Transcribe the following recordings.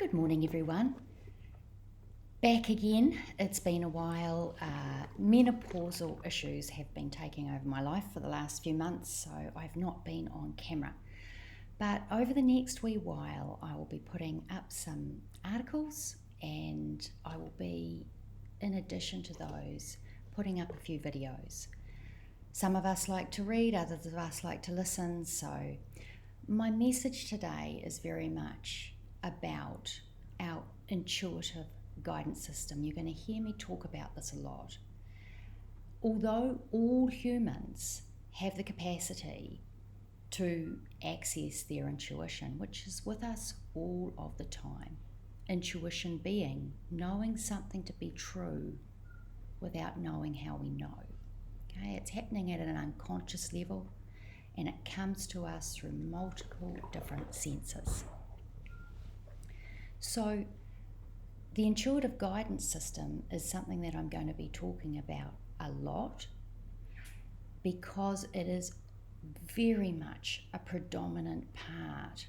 Good morning, everyone. Back again. It's been a while. Menopausal issues have been taking over my life for the last few months, so I've not been on camera. But over the next wee while, I will be putting up some articles and I will be, in addition to those, putting up a few videos. Some of us like to read, others of us like to listen, so my message today is very much about our intuitive guidance system. You're going to hear me talk about this a lot. Although all humans have the capacity to access their intuition, which is with us all of the time, intuition being knowing something to be true without knowing how we know. Okay, it's happening at an unconscious level and it comes to us through multiple different senses. So the intuitive guidance system is something that I'm going to be talking about a lot because it is very much a predominant part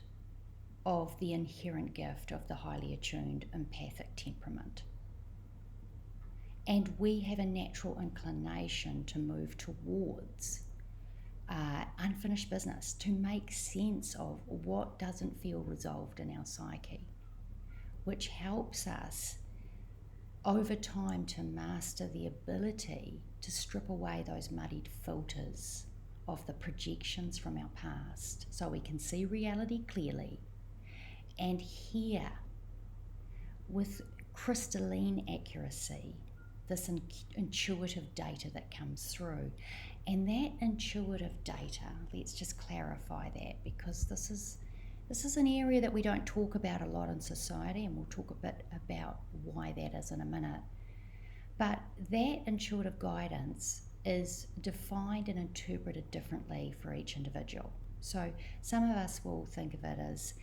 of the inherent gift of the highly attuned empathic temperament. And we have a natural inclination to move towards unfinished business, to make sense of what doesn't feel resolved in our psyche, which helps us over time to master the ability to strip away those muddied filters of the projections from our past so we can see reality clearly and hear with crystalline accuracy this intuitive data that comes through. And that intuitive data, let's just clarify that, because this is an area that we don't talk about a lot in society, and we'll talk a bit about why that is in a minute. But that intuitive guidance is defined and interpreted differently for each individual. So some of us will think of it as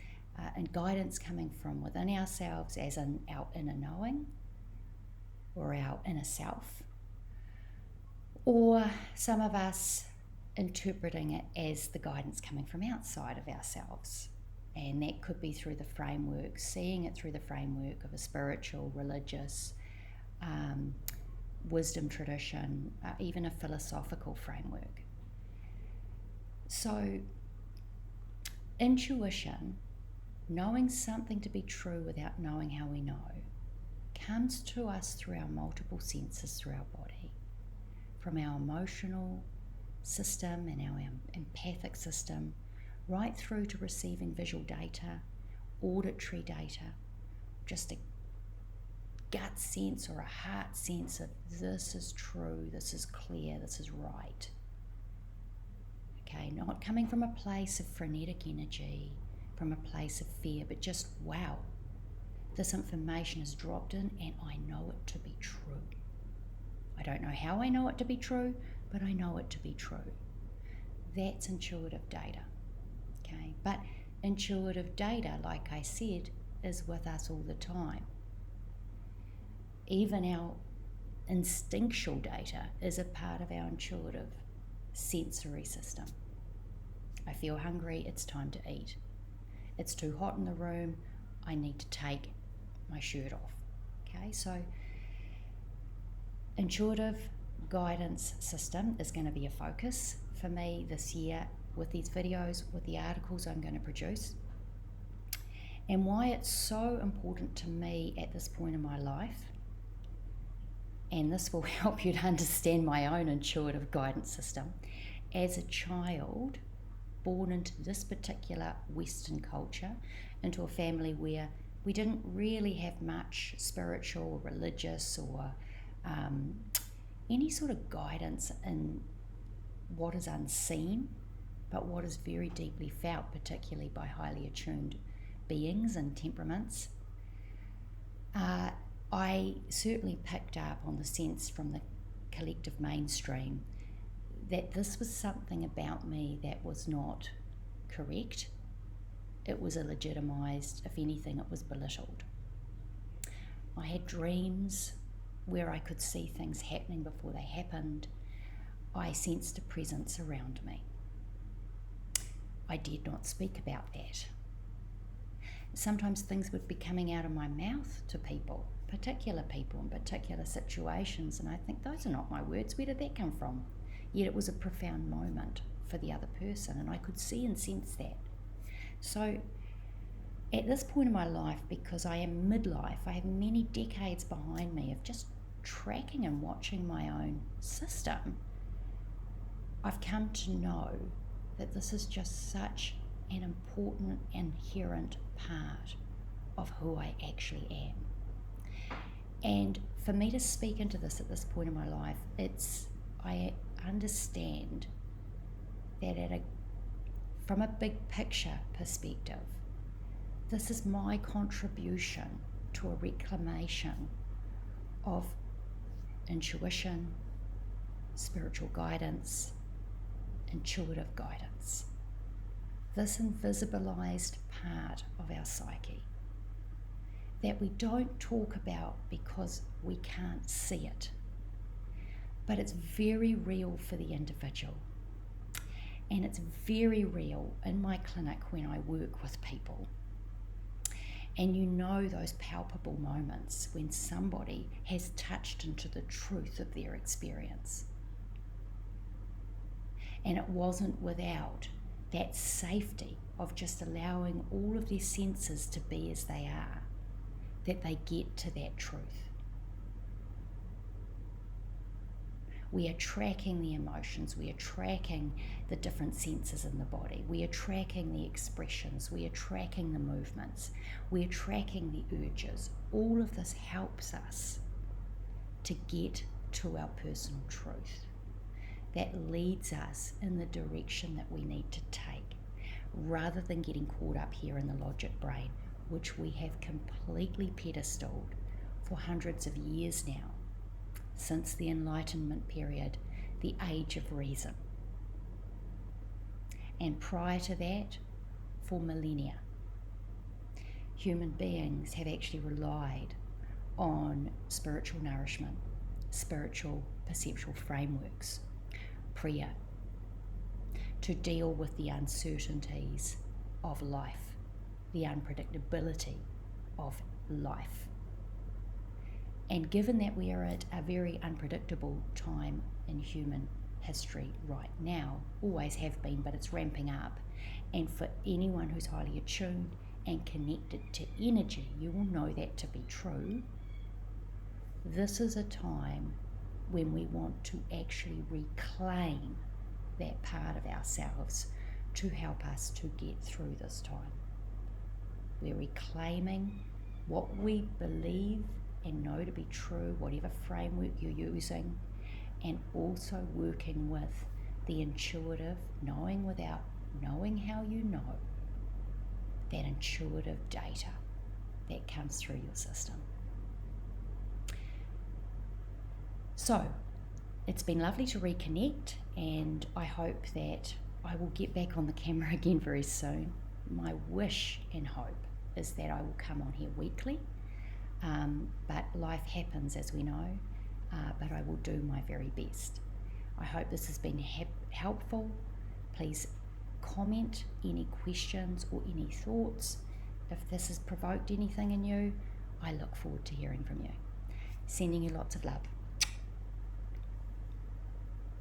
guidance coming from within ourselves, as in our inner knowing or our inner self. Or some of us interpreting it as the guidance coming from outside of ourselves. And that could be through the framework, seeing it through the framework of a spiritual, religious, wisdom tradition, even a philosophical framework. So, intuition, knowing something to be true without knowing how we know, comes to us through our multiple senses through our body, from our emotional system and our empathic system, right through to receiving visual data, auditory data, just a gut sense or a heart sense of this is true, this is clear, this is right. Okay, not coming from a place of frenetic energy, from a place of fear, but just, wow, this information is dropped in and I know it to be true. I don't know how I know it to be true, but I know it to be true. That's intuitive data. Okay, but intuitive data, like I said, is with us all the time. Even our instinctual data is a part of our intuitive sensory system. I feel hungry, it's time to eat. It's too hot in the room, I need to take my shirt off. Okay, so intuitive guidance system is going to be a focus for me this year with these videos, with the articles I'm going to produce, and why it's so important to me at this point in my life. And this will help you to understand my own intuitive guidance system. As a child born into this particular Western culture, into a family where we didn't really have much spiritual or religious or any sort of guidance in what is unseen, but what is very deeply felt, particularly by highly attuned beings and temperaments. I certainly picked up on the sense from the collective mainstream that this was something about me that was not correct. It was illegitimized. If anything, it was belittled. I had dreams where I could see things happening before they happened. I sensed a presence around me. I did not speak about that. Sometimes things would be coming out of my mouth to people, particular people in particular situations, and I think those are not my words. Where did that come from? Yet it was a profound moment for the other person, and I could see and sense that. So at this point in my life, because I am midlife, I have many decades behind me of just tracking and watching my own system. I've come to know that this is just such an important, inherent part of who I actually am. And for me to speak into this at this point in my life, I understand that from a big picture perspective, this is my contribution to a reclamation of intuition, spiritual guidance, intuitive guidance. This invisibilized part of our psyche that we don't talk about because we can't see it, but it's very real for the individual. And it's very real in my clinic when I work with people. And you know those palpable moments when somebody has touched into the truth of their experience. And it wasn't without that safety of just allowing all of their senses to be as they are, that they get to that truth. We are tracking the emotions, we are tracking the different senses in the body, we are tracking the expressions, we are tracking the movements, we are tracking the urges. All of this helps us to get to our personal truth. That leads us in the direction that we need to take, rather than getting caught up here in the logic brain, which we have completely pedestaled for hundreds of years now, since the Enlightenment period, the age of reason. And prior to that, for millennia, human beings have actually relied on spiritual nourishment, spiritual perceptual frameworks, prayer, to deal with the uncertainties of life, the unpredictability of life. And given that we are at a very unpredictable time in human history right now, always have been, but it's ramping up, and for anyone who's highly attuned and connected to energy, you will know that to be true. This is a time when we want to actually reclaim that part of ourselves to help us to get through this time. We're reclaiming what we believe and know to be true, whatever framework you're using, and also working with the intuitive, knowing without knowing how you know, that intuitive data that comes through your system. So, it's been lovely to reconnect, and I hope that I will get back on the camera again very soon. My wish and hope is that I will come on here weekly, but life happens, as we know, but I will do my very best. I hope this has been helpful. Please comment any questions or any thoughts. If this has provoked anything in you, I look forward to hearing from you. Sending you lots of love.